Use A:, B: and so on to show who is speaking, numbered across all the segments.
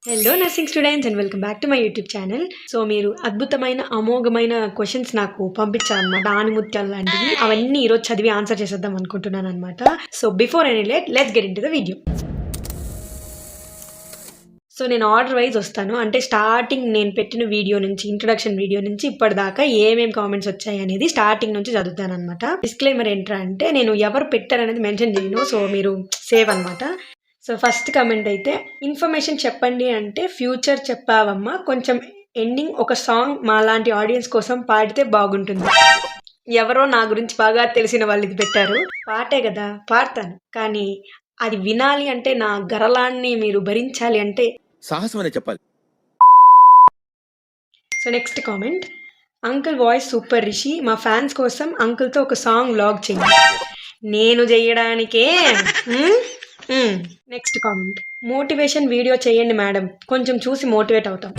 A: Hello nursing students and welcome back to my YouTube channel. So మీరు అద్భుతమైన అమోఘమైన questions నాకు పంపించారనమాట, ఆనిముత్యాలు లాంటివి. అవన్నీ ఈరోజు చదివి ఆన్సర్ చేసేద్దాం అనుకుంటున్నాను అనమాట. So before any late let's get in to the video. So నేను ఆర్డర్ వైజ్ వస్తాను, అంటే స్టార్టింగ్ నేను పెట్టిన వీడియో నుంచి, ఇంట్రొడక్షన్ వీడియో నుంచి ఇప్పటిదాకా ఏమేమి కామెంట్స్ వచ్చాయి అనేది స్టార్టింగ్ నుంచి చదువుతాను అనమాట. డిస్క్లైమర్ ఏంట్రా అంటే నేను ఎవరు పెట్టారనేది మెన్షన్ చేయను, సో మీరు సేవ్ అనమాట. సో ఫస్ట్ కమెంట్ అయితే, ఇన్ఫర్మేషన్ చెప్పండి అంటే ఫ్యూచర్ చెప్పావమ్మా, కొంచెం ఎండింగ్ ఒక సాంగ్ మా లాంటి ఆడియన్స్ కోసం పాడితే బాగుంటుంది. ఎవరో నా గురించి బాగా తెలిసిన వాళ్ళు ఇది పెట్టారు. పాటే కదా, పాడతాను, కానీ అది వినాలి అంటే నా గరలాన్ని మీరు భరించాలి అంటే
B: సాహసం అనే చెప్పాలి.
A: So next comment, uncle voice super Rishi, మా ఫ్యాన్స్ కోసం అంకుల్తో ఒక సాంగ్ వ్లాగ్ చేయండి. నేను చేయడానికే. నెక్స్ట్ కామెంట్, మోటివేషన్ వీడియో చేయండి మేడం, కొంచెం చూసి మోటివేట్ అవుతాం.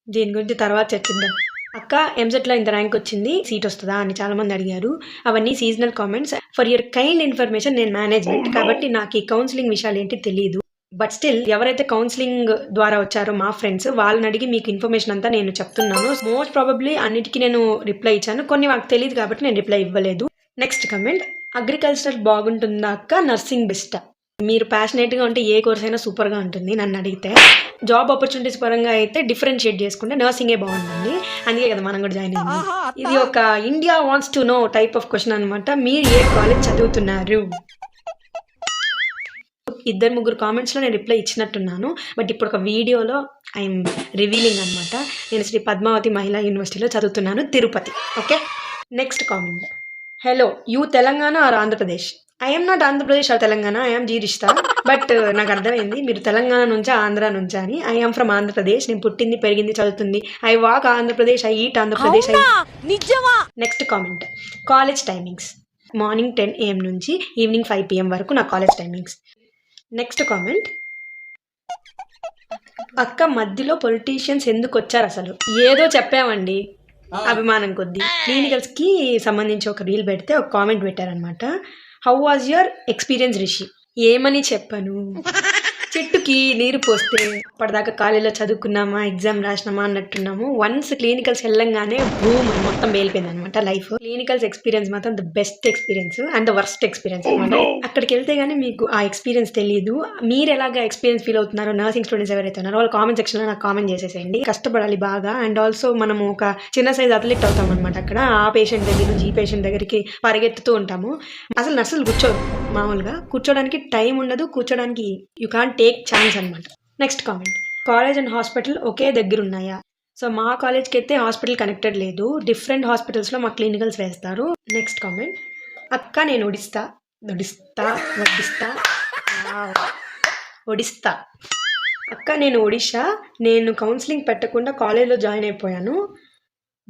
A: దీని గురించి తర్వాత చర్చిద్దాం. అక్క ఎంసెట్లో ఇంత ర్యాంక్ వచ్చింది, సీట్ వస్తుందా అని చాలా మంది అడిగారు. అవన్నీ seasonal comments. For your kind information, నేను మేనేజ్మెంట్ కాబట్టి నాకు ఈ కౌన్సిలింగ్ విషయాలు ఏంటి తెలియదు. బట్ స్టిల్ ఎవరైతే కౌన్సిలింగ్ ద్వారా వచ్చారో మా ఫ్రెండ్స్, వాళ్ళని అడిగి మీకు ఇన్ఫర్మేషన్ అంతా నేను చెప్తున్నాను. మోస్ట్ ప్రాబబ్లీ అన్నిటికీ నేను రిప్లై ఇచ్చాను, కొన్ని నాకు తెలియదు కాబట్టి నేను రిప్లై ఇవ్వలేదు. నెక్స్ట్ కమెంట్, అగ్రికల్చర్ బాగుంటుందా అక్క, నర్సింగ్ బెస్టా? మీరు ప్యాషనేట్గా ఉంటే ఏ కోర్స్ అయినా సూపర్గా ఉంటుంది. నన్ను అడిగితే జాబ్ ఆపర్చునిటీస్ పరంగా అయితే డిఫరెన్షియేట్ చేసుకుంటే నర్సింగే బాగుంటుంది, అందుకే కదా మనం కూడా జాయిన్ అయ్యింది. ఇది ఒక India wants to know type of question అనమాట. మీరు ఏ కాలేజ్ చదువుతున్నారు? ఇద్దరు ముగ్గురు కామెంట్స్లో నేను రిప్లై ఇచ్చినట్టున్నాను, బట్ ఇప్పుడు ఒక వీడియోలో ఐఎమ్ రివీలింగ్ అనమాట. నేను శ్రీ పద్మావతి మహిళా యూనివర్సిటీలో చదువుతున్నాను, Tirupati. Okay. Next comment, hello you Telangana or Andhra Pradesh? I'm not Andhra Pradesh or Telangana, I'm Zee Rishta. But నాకు అర్థమైంది మీరు తెలంగాణ నుంచా ఆంధ్ర నుంచా అని. ఐఎమ్ ఫ్రమ్ ఆంధ్రప్రదేశ్, నేను పుట్టింది పెరిగింది చదువుతుంది. I walk Andhra Pradesh, I eat Andhra Pradesh. Next comment, college timings morning 10 AM నుంచి ఈవినింగ్ 5 PM వరకు నా కాలేజ్ టైమింగ్స్. నెక్స్ట్ కామెంట్, అక్క మధ్యలో పొలిటీషియన్స్ ఎందుకు వచ్చారు అసలు? ఏదో చెప్పామండి అభిమానం కొద్దీ. క్లినికల్స్కి సంబంధించి ఒక రీల్ పెడితే ఒక కామెంట్ పెట్టారనమాట, how was your experience Rishi? ఏమని చెప్పను, చెట్టుకి నీరు పోస్తే అప్పటిదాకా కాలేజీలో చదువుకున్నామా, ఎగ్జామ్ రాసినామా అన్నట్టున్నాము. వన్స్ క్లినికల్స్ వెళ్ళంగానే భూమ్ మొత్తం వేలిపోయింది అనమాట లైఫ్. క్లినికల్స్ ఎక్స్పీరియన్స్ మాత్రం the best experience and the worst experience అనమాట. అక్కడికి వెళ్తే కానీ మీకు ఆ ఎక్స్పీరియన్స్ తెలియదు. మీరు ఎలాగా ఎక్స్పీరియన్స్ ఫీల్ అవుతున్నారో, నర్సింగ్ స్టూడెంట్స్ ఎవరైతే ఉన్నారో వాళ్ళు కామెంట్ సెక్షన్లో నాకు కామెంట్ చేసేసేయండి. కష్టపడాలి బాగా, అండ్ ఆల్సో మనము ఒక చిన్న సైజ్ అథ్లెట్ అవుతాం అనమాట. అక్కడ ఆ పేషెంట్ దగ్గర నుంచి ఈ పేషెంట్ దగ్గరికి పరిగెత్తుతూ ఉంటాము. అసలు నర్సులు కూర్చోరు, మామూలుగా కూర్చోడానికి టైం ఉండదు, కూర్చోడానికి యూ కాంట్ టేక్ ఛాన్స్ అనమాట. Next comment, college and hospital ఒకే దగ్గర ఉన్నాయా? సో మా కాలేజ్కి అయితే హాస్పిటల్ కనెక్టెడ్ లేదు, డిఫరెంట్ హాస్పిటల్స్లో మా క్లినికల్స్ వేస్తారు. నెక్స్ట్ కామెంట్, అక్క నేను ఒడిస్తా అక్క నేను ఒడిషా, నేను కౌన్సిలింగ్ పెట్టకుండా కాలేజ్లో జాయిన్ అయిపోయాను.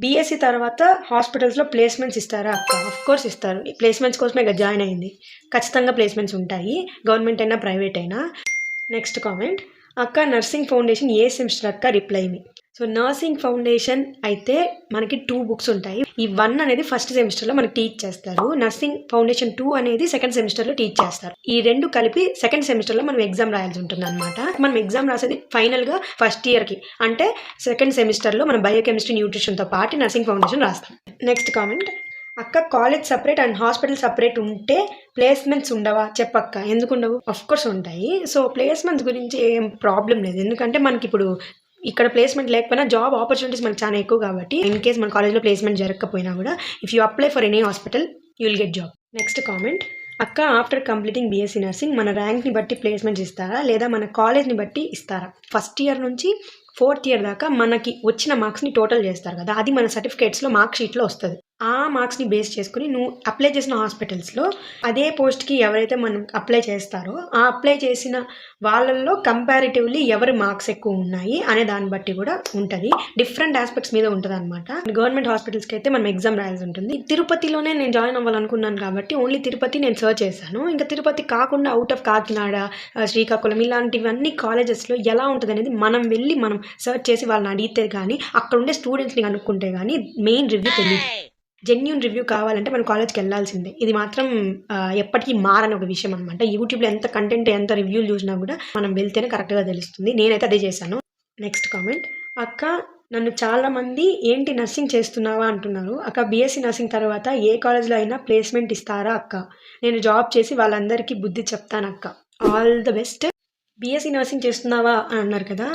A: బీఎస్సీ తర్వాత హాస్పిటల్స్లో ప్లేస్మెంట్స్ ఇస్తారా అక్క? ఆఫ్ కోర్స్ ఇస్తారు, ప్లేస్మెంట్స్ కోసమే ఇక జాయిన్ అయింది. ఖచ్చితంగా ప్లేస్మెంట్స్ ఉంటాయి, గవర్నమెంట్ అయినా ప్రైవేట్ అయినా. నెక్స్ట్ కామెంట్, అక్క నర్సింగ్ ఫౌండేషన్ ఏ సెమిస్టర్ అక్క, రిప్లై మీ. సో నర్సింగ్ ఫౌండేషన్ అయితే మనకి 2 బుక్స్ ఉంటాయి. ఈ 1 అనేది ఫస్ట్ సెమిస్టర్లో మనకి టీచ్ చేస్తారు, నర్సింగ్ ఫౌండేషన్ 2 అనేది సెకండ్ సెమిస్టర్లో టీచ్ చేస్తారు. ఈ 2 కలిపి సెకండ్ సెమిస్టర్లో మనం ఎగ్జామ్ రాయాల్సి ఉంటుంది అనమాట. మనం ఎగ్జామ్ రాసేది ఫైనల్గా ఫస్ట్ ఇయర్కి, అంటే సెకండ్ సెమిస్టర్లో మనం బయోకెమిస్ట్రీ న్యూట్రిషన్తో పాటు నర్సింగ్ ఫౌండేషన్ రాస్తాం. నెక్స్ట్ కామెంట్, అక్క college separate and hospital separate ఉంటే ప్లేస్మెంట్స్ ఉండవా చెప్పక్క? ఎందుకు ఉండవు? ఆఫ్ కోర్స్ ఉంటాయి. సో ప్లేస్మెంట్స్ గురించి ఏం ప్రాబ్లం లేదు, ఎందుకంటే మనకి ఇప్పుడు ఇక్కడ ప్లేస్మెంట్ లేకపోయినా జాబ్ ఆపర్చునిటీస్ మనకు చాలా ఎక్కువ కాబట్టి, ఇన్ కేస్ మన కాలేజ్లో ప్లేస్మెంట్ జరగకపోయినా కూడా if you apply for any hospital you will get job. Next comment, అక్క ఆఫ్టర్ కంప్లీటింగ్ బీఎస్సీ నర్సింగ్ మన ర్యాంక్ని బట్టి ప్లేస్మెంట్స్ ఇస్తారా లేదా మన కాలేజ్ని బట్టి ఇస్తారా? ఫస్ట్ ఇయర్ నుంచి 4th ఇయర్ దాకా మనకి వచ్చిన మార్క్స్ని టోటల్ చేస్తారు కదా, అది మన సర్టిఫికేట్స్లో మార్క్ షీట్లో వస్తుంది. ఆ మార్క్స్ని బేస్ చేసుకుని నువ్వు అప్లై చేసిన హాస్పిటల్స్లో అదే పోస్ట్కి ఎవరైతే మనం అప్లై చేస్తారో ఆ అప్లై చేసిన వాళ్ళల్లో కంపారిటివ్లీ ఎవరి మార్క్స్ ఎక్కువ ఉన్నాయి అనే దాన్ని బట్టి కూడా ఉంటుంది. డిఫరెంట్ ఆస్పెక్ట్స్ మీద ఉంటుంది అనమాట. గవర్నమెంట్ హాస్పిటల్స్కి అయితే మనం ఎగ్జామ్ రాయాల్సి ఉంటుంది. తిరుపతిలోనే నేను జాయిన్ అవ్వాలనుకున్నాను కాబట్టి ఓన్లీ తిరుపతి నేను సర్చ్ చేశాను. ఇంకా తిరుపతి కాకుండా అవుట్ ఆఫ్ కాకినాడ, శ్రీకాకుళం ఇలాంటివన్నీ కాలేజెస్లో ఎలా ఉంటుంది అనేది మనం వెళ్ళి మనం సర్చ్ చేసి వాళ్ళని అడిగితే కానీ, అక్కడ ఉండే స్టూడెంట్స్ని కనుక్కుంటే కానీ మెయిన్ రివ్యూ తెలియదు. జెన్యూన్ రివ్యూ కావాలంటే మనం కాలేజ్కి వెళ్ళాల్సిందే. ఇది మాత్రం ఎప్పటికీ మారని ఒక విషయం అనమాట. యూట్యూబ్లో ఎంత కంటెంట్ ఎంత రివ్యూలు చూసినా కూడా మనం వెళ్తేనే కరెక్ట్గా తెలుస్తుంది. నేనైతే అదే చేశాను. నెక్స్ట్ కామెంట్, అక్క నన్ను చాలామంది ఏంటి నర్సింగ్ చేస్తున్నావా అంటున్నారు. అక్క బీఎస్సీ నర్సింగ్ తర్వాత ఏ కాలేజ్లో అయినా ప్లేస్మెంట్ ఇస్తారా అక్క? నేను జాబ్ చేసి వాళ్ళందరికీ బుద్ధి చెప్తాను అక్క. All the best. BSc nursing చేస్తున్నావా అని అన్నారు కదా,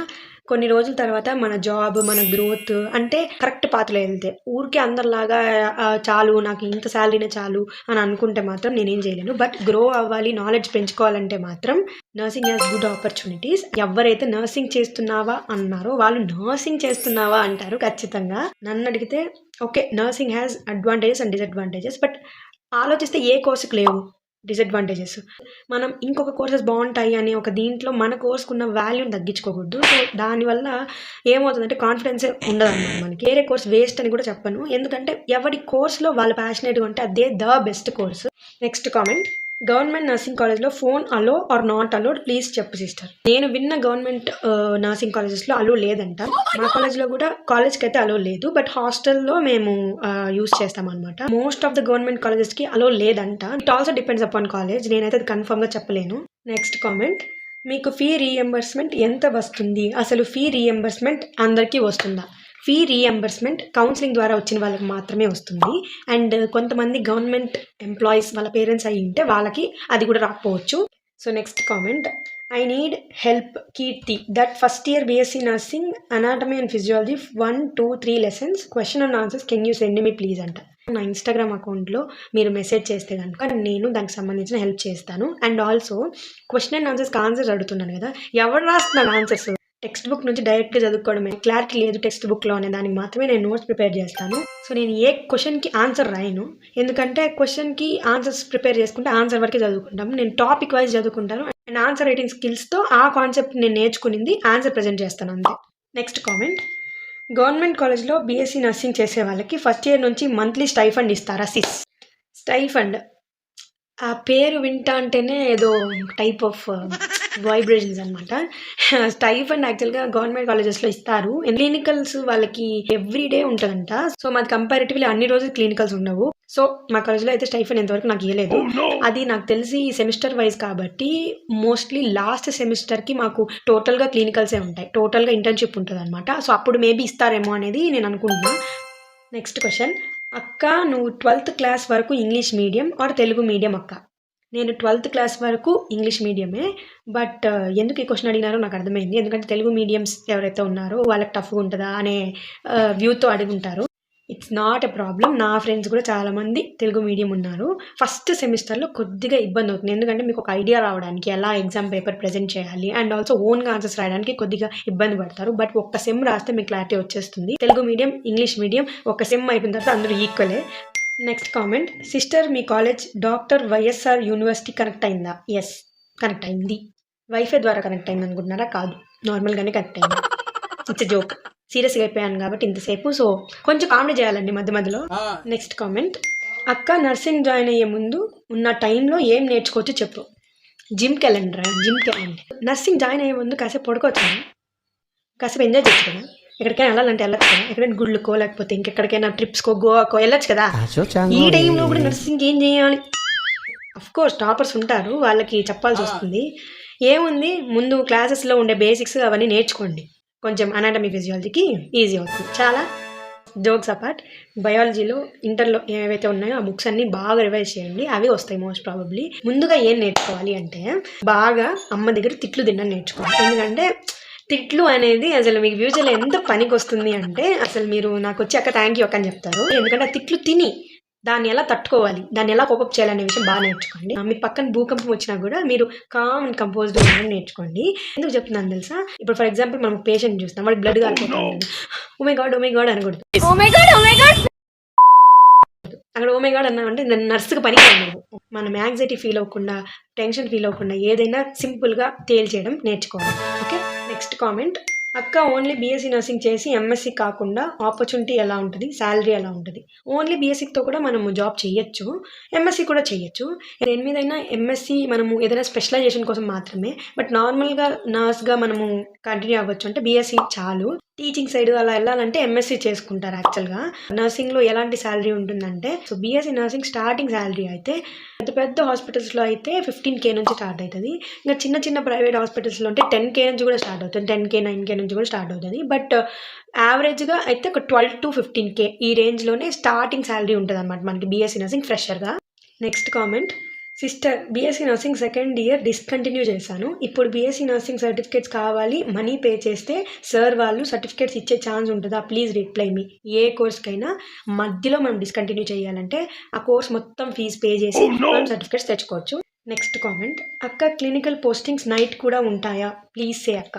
A: కొన్ని రోజుల తర్వాత మన జాబ్ మన గ్రోత్ అంటే కరెక్ట్ పాత్రలో వెళ్తే ఊరికే అందరిలాగా చాలు నాకు ఇంత శాలరీనే చాలు అని అనుకుంటే మాత్రం నేనేం చేయలేను. బట్ గ్రో అవ్వాలి, నాలెడ్జ్ పెంచుకోవాలంటే మాత్రం నర్సింగ్ హ్యాస్ గుడ్ ఆపర్చునిటీస్. ఎవరైతే నర్సింగ్ చేస్తున్నావా అన్నారో వాళ్ళు నర్సింగ్ చేస్తున్నావా అంటారు ఖచ్చితంగా. నన్ను అడిగితే okay, nursing has advantages and disadvantages. But ఆలోచిస్తే ఏ కోర్సుకు లేవు డిసడ్వాంటేజెస్. మనం ఇంకొక కోర్సెస్ బాగుంటాయి అని ఒక దీంట్లో మన కోర్సుకున్న వాల్యూని తగ్గించుకోకూడదు. సో దానివల్ల ఏమవుతుందంటే కాన్ఫిడెన్సే ఉండదన్నమాట మనకి. వేరే కోర్స్ వేస్ట్ అని కూడా చెప్పను, ఎందుకంటే ఎవరి కోర్సులో వాళ్ళు ప్యాషనేట్గా ఉంటే అదే the best course. Next comment, government nursing కాలేజ్లో phone allow or not allowed please చెప్పు సిస్టర్. నేను విన్న గవర్నమెంట్ నర్సింగ్ కాలేజెస్లో అలో లేదంట. మా కాలేజ్లో కూడా కాలేజ్కి అయితే అలో లేదు, బట్ హాస్టల్లో మేము యూస్ చేస్తాం అనమాట. మోస్ట్ ఆఫ్ ద గవర్నమెంట్ కాలేజెస్కి అలో లేదంట. It also depends upon college, నేనైతే అది కన్ఫర్మ్గా చెప్పలేను. నెక్స్ట్ కామెంట్, మీకు ఫీ రీఎంబర్స్మెంట్ ఎంత వస్తుంది? అసలు ఫీ రీఎంబర్స్మెంట్ అందరికీ వస్తుందా? ఫీ రీఎంబర్స్మెంట్ కౌన్సిలింగ్ ద్వారా వచ్చిన వాళ్ళకి మాత్రమే వస్తుంది. అండ్ కొంతమంది గవర్నమెంట్ ఎంప్లాయీస్ వాళ్ళ పేరెంట్స్ అయ్యి ఉంటే వాళ్ళకి అది కూడా రాకపోవచ్చు. So next comment, I need help Keerthi that first year BSc nursing anatomy and physiology 1, 2, 3 lessons question and answers can you send me please అంట. నా ఇన్స్టాగ్రామ్ అకౌంట్లో మీరు మెసేజ్ చేస్తే కనుక నేను దానికి సంబంధించిన హెల్ప్ చేస్తాను. అండ్ ఆల్సో క్వశ్చన్ అండ్ ఆన్సర్స్కి ఆన్సర్స్ అడుగుతున్నాను కదా, ఎవరు రాస్తున్నారు ఆన్సర్స్? టెక్స్ట్ బుక్ నుంచి డైరెక్ట్గా చదువుకోవడమే, క్లారిటీ లేదు టెక్స్ట్ బుక్లో అనే దానికి మాత్రమే నేను నోట్స్ ప్రిపేర్ చేస్తాను. సో నేను ఏ క్వశ్చన్కి ఆన్సర్ రాయను, ఎందుకంటే క్వశ్చన్కి ఆన్సర్స్ ప్రిపేర్ చేసుకుంటే ఆన్సర్ వరకే చదువుకుంటాము. నేను టాపిక్ వైజ్ చదువుకుంటాను అండ్ ఆన్సర్ రైటింగ్ స్కిల్స్తో ఆ కాన్సెప్ట్ నేను నేర్చుకునింది ఆన్సర్ ప్రజెంట్ చేస్తాను అంతే. నెక్స్ట్ కామెంట్, గవర్నమెంట్ కాలేజ్లో బీఎస్సీ నర్సింగ్ చేసే వాళ్ళకి ఫస్ట్ ఇయర్ నుంచి మంత్లీ స్టైఫండ్ ఇస్తారా సిస్? స్టైఫండ్ ఆ పేరు వింటా అంటేనే ఏదో టైప్ ఆఫ్ వైబ్రేషన్స్ అనమాట. స్టైఫండ్ యాక్చువల్గా గవర్నమెంట్ కాలేజెస్లో ఇస్తారు. క్లినికల్స్ వాళ్ళకి ఎవ్రీడే ఉంటుందంట. సో మాది కంపారిటివ్లీ అన్ని రోజులు క్లినికల్స్ ఉండవు. సో మా కాలేజ్లో అయితే స్టైఫండ్ ఎంతవరకు నాకు ఇవ్వలేదు. అది నాకు తెలిసి సెమిస్టర్ వైజ్ కాబట్టి మోస్ట్లీ లాస్ట్ సెమిస్టర్కి మాకు టోటల్గా క్లినికల్సే ఉంటాయి, టోటల్గా ఇంటర్న్షిప్ ఉంటుంది అనమాట. సో అప్పుడు మేబీ ఇస్తారేమో అనేది నేను అనుకుంటున్నాను. నెక్స్ట్ క్వశ్చన్, అక్క నువ్వు 12th క్లాస్ వరకు English medium are Telugu medium అక్క? నేను 12th క్లాస్ వరకు ఇంగ్లీష్ మీడియమే. బట్ ఎందుకు ఈ క్వశ్చన్ అడిగినారో నాకు అర్థమైంది. ఎందుకంటే తెలుగు మీడియంస్ ఎవరైతే ఉన్నారో వాళ్ళకి టఫ్గా ఉంటుందా అనే వ్యూతో అడుగుంటారు. It's not a problem. నా ఫ్రెండ్స్ కూడా చాలామంది తెలుగు మీడియం ఉన్నారు. ఫస్ట్ సెమిస్టర్లో కొద్దిగా ఇబ్బంది అవుతుంది, ఎందుకంటే మీకు ఒక ఐడియా రావడానికి ఎలా ఎగ్జామ్ పేపర్ ప్రజెంట్ చేయాలి అండ్ ఆల్సో ఓన్గా ఆన్సర్స్ రాయడానికి కొద్దిగా ఇబ్బంది పడతారు. బట్ ఒక్క సెమ్ రాస్తే మీకు క్లారిటీ వచ్చేస్తుంది. తెలుగు మీడియం ఇంగ్లీష్ మీడియం ఒక సెమ్ అయిపోయిన తర్వాత అందరూ ఈక్వలే. నెక్స్ట్ కామెంట్, సిస్టర్ మీ college doctor YSR university connect అయిందా? ఎస్, కనెక్ట్ అయింది. వైఫై ద్వారా కనెక్ట్ అయింది అనుకుంటున్నారా? కాదు, నార్మల్గానే కనెక్ట్ అయింది. It's joke. సీరియస్గా అయిపోయాను కాబట్టి ఇంతసేపు, సో కొంచెం కామెడీ చేయాలండి మధ్య మధ్యలో. నెక్స్ట్ కామెంట్, అక్క నర్సింగ్ జాయిన్ అయ్యే ముందు ఉన్న టైంలో ఏం నేర్చుకోవచ్చు చెప్పు. జిమ్కి వెళ్ళండి, జిమ్కి వెళ్ళండి. నర్సింగ్ జాయిన్ అయ్యే ముందు కాసేపు పడుకోవచ్చు కదా, కాసేపు ఎంజాయ్ చేయొచ్చు కదా, ఎక్కడికైనా వెళ్ళాలంటే వెళ్ళచ్చు కదా, ఎక్కడైనా గుళ్ళకో లేకపోతే ఇంకెక్కడికైనా ట్రిప్స్కో గోవాకో వెళ్ళొచ్చు కదా. ఈ టైంలో కూడా నర్సింగ్ ఏం చేయాలి? అఫ్కోర్స్ టాపర్స్ ఉంటారు, వాళ్ళకి చెప్పాల్సి వస్తుంది. ఏముంది, ముందు క్లాసెస్లో ఉండే బేసిక్స్ అవన్నీ నేర్చుకోండి. కొంచెం అనాటమీ ఫిజియాలజీకి ఈజీ అవుతుంది. చాలా జోక్స్ అపార్ట్, బయాలజీలో ఇంటర్లో ఏవైతే ఉన్నాయో ఆ బుక్స్ అన్నీ బాగా రివైజ్ చేయండి, అవి వస్తాయి మోస్ట్ ప్రాబబ్లీ. ముందుగా ఏం నేర్చుకోవాలి అంటే బాగా అమ్మ దగ్గర తిట్లు తినడం నేర్చుకోవాలి. ఎందుకంటే తిట్లు అనేది అసలు మీకు ఫ్యూచర్లో ఎంత పనికి వస్తుంది అంటే అసలు మీరు నాకు వచ్చి అక్క థ్యాంక్ యూ అక్క అని చెప్తారు. ఎందుకంటే ఆ తిట్లు తిని దాన్ని ఎలా తట్టుకోవాలి, దాన్ని ఎలా కోపప్ చేయాలనే విషయం బాగా నేర్చుకోండి. మీ పక్కన భూకంపం వచ్చినా కూడా మీరు కామ్ అండ్ కంపోజ్డ్ ఉండడం నేర్చుకోండి. ఎందుకు చెప్తున్నాను తెలుసా? ఇప్పుడు ఫర్ ఎగ్జాంపుల్ మనం పేషెంట్ చూస్తాం, వాడికి బ్లడ్ కాలిపోతుంది, ఓ మై గాడ్ అనకూడదు. అక్కడ ఓ మై గాడ్ అన్నామంటే నర్సుకి పని కాదు. మనం యాంగ్జైటీ ఫీల్ అవ్వకుండా, టెన్షన్ ఫీల్ అవ్వకుండా ఏదైనా సింపుల్గా తేల్చేయడం నేర్చుకోవాలి. ఓకే. నెక్స్ట్ కామెంట్, అక్క ఓన్లీ బీఎస్సీ నర్సింగ్ చేసి ఎంఎస్సీ కాకుండా ఆపర్చునిటీ ఎలా ఉంటుంది, శాలరీ ఎలా ఉంటుంది? ఓన్లీ బీఎస్సీతో కూడా మనము జాబ్ చేయొచ్చు, ఎంఎస్సీ కూడా చేయొచ్చు. దేని మీదైనా ఎంఎస్సీ మనము ఏదైనా స్పెషలైజేషన్ కోసం మాత్రమే, బట్ నార్మల్గా నర్స్గా మనము కంటిన్యూ అవ్వచ్చు అంటే బీఎస్సీ చాలు. టీచింగ్ సైడ్ అలా వెళ్ళాలంటే ఎంఎస్సీ చేసుకుంటారు యాక్చువల్గా. నర్సింగ్లో ఎలాంటి శాలరీ ఉంటుందంటే, so BSc nursing starting salary అయితే పెద్ద పెద్ద హాస్పిటల్స్లో అయితే 15K నుంచి స్టార్ట్ అవుతుంది. ఇంకా చిన్న చిన్న ప్రైవేట్ హాస్పిటల్స్లో అంటే 10K నుంచి కూడా స్టార్ట్ అవుతుంది. 10K 9K నుంచి కూడా స్టార్ట్ అవుతుంది. బట్ యావరేజ్గా అయితే ఒక 12 to 15K ఈ రేంజ్లోనే స్టార్టింగ్ శాలరీ ఉంటుంది అనమాట మనకి బీఎస్సీ నర్సింగ్ ఫ్రెషర్గా. Next comment, sister BSc nursing second year discontinue చేశాను. ఇప్పుడు బీఎస్సీ నర్సింగ్ సర్టిఫికేట్స్ కావాలి, మనీ పే చేస్తే సార్ వాళ్ళు సర్టిఫికేట్స్ ఇచ్చే ఛాన్స్ ఉంటుందా? Please reply me. ఏ కోర్స్కైనా మధ్యలో మనం డిస్కంటిన్యూ చేయాలంటే ఆ కోర్స్ మొత్తం ఫీజు పే చేసి మనం సర్టిఫికేట్స్ తెచ్చుకోవచ్చు. నెక్స్ట్ కామెంట్, అక్క క్లినికల్ పోస్టింగ్స్ నైట్ కూడా ఉంటాయా? ప్లీజ్ సే అక్క.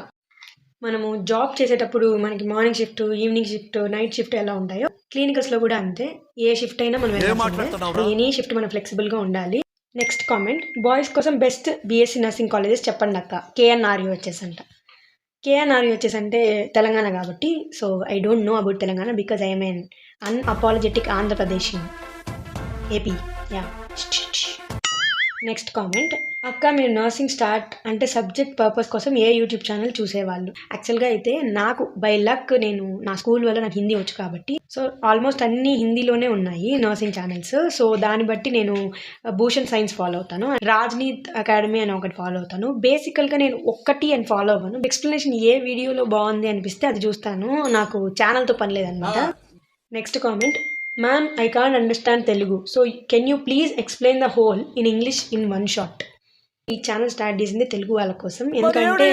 A: మనము జాబ్ చేసేటప్పుడు మనకి morning shift, evening shift, night shift ఎలా ఉంటాయో క్లినికల్స్లో కూడా అంతే. ఏ షిఫ్ట్ అయినా మనం ఎనీ షిఫ్ట్ మనం ఫ్లెక్సిబుల్గా ఉండాలి. నెక్స్ట్ కామెంట్, బాయ్స్ కోసం బెస్ట్ బీఎస్సీ నర్సింగ్ కాలేజెస్ చెప్పండి అక్క. KNRUHS అంట. KNRUHS అంటే తెలంగాణ కాబట్టి, so I don't know about Telangana because I'm N unapologetic Andhra Pradesh AP. Yeah. Next comment, అక్క మీరు నర్సింగ్ స్టార్ట్ అంటే సబ్జెక్ట్ పర్పస్ కోసం ఏ యూట్యూబ్ ఛానల్ చూసేవాళ్ళు? యాక్చువల్గా అయితే నాకు బై లక్ నేను నా స్కూల్ వల్ల నాకు హిందీ వచ్చు కాబట్టి, సో ఆల్మోస్ట్ అన్ని హిందీలోనే ఉన్నాయి నర్సింగ్ ఛానల్స్. సో దాన్ని బట్టి నేను భూషణ్ సైన్స్ ఫాలో అవుతాను, రాజ్నీత్ అకాడమీ అని ఒకటి ఫాలో అవుతాను. బేసికల్గా నేను ఒక్కటి అని ఫాలో అవ్వను. ఎక్స్ప్లెనేషన్ ఏ వీడియోలో బాగుంది అనిపిస్తే అది చూస్తాను, నాకు ఛానల్తో పని లేదనమాట. Next comment, ma'am I can't understand Telugu, so can you please explain the whole in English in one shot. ఈ ఛానల్ స్టార్ట్ చేసింది తెలుగు వాళ్ళ కోసం, ఎందుకంటే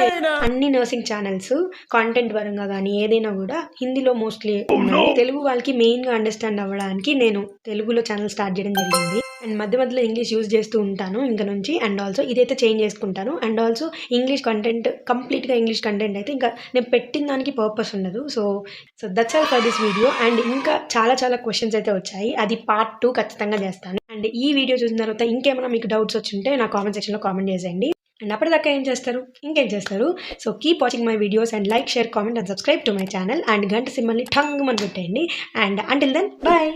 A: అన్ని నర్సింగ్ ఛానల్స్ కాంటెంట్ పరంగా కానీ ఏదైనా కూడా హిందీలో మోస్ట్లీ ఉన్నాయి. తెలుగు వాళ్ళకి మెయిన్గా అండర్స్టాండ్ అవ్వడానికి నేను తెలుగులో ఛానల్ స్టార్ట్ చేయడం జరిగింది. అండ్ మధ్య మధ్యలో ఇంగ్లీష్ యూజ్ చేస్తూ ఉంటాను ఇంకా నుంచి. అండ్ ఆల్సో ఇదైతే చేంజ్ చేసుకుంటాను. అండ్ ఆల్సో ఇంగ్లీష్ కంటెంట్ కంప్లీట్గా ఇంగ్లీష్ కంటెంట్ అయితే ఇంకా నేను పెట్టిన దానికి పర్పస్ ఉండదు. So that's all for this video. And ఇంకా చాలా క్వశ్చన్స్ అయితే వచ్చాయి, అది పార్ట్ 2 ఖచ్చితంగా చేస్తాను. అండ్ ఈ వీడియో చూసిన తర్వాత ఇంకేమైనా మీకు డౌట్స్ వచ్చింటే నా కామెంట్ సెక్షన్లో కామెంట్ చేసేయండి. అండ్ అప్పటిదాకా ఇంకేం చేస్తారు. So keep watching my videos and like, share, comment and subscribe to my channel. And గంట సింబల్ని ఠంగ్ అని పెట్టేయండి. And until then bye.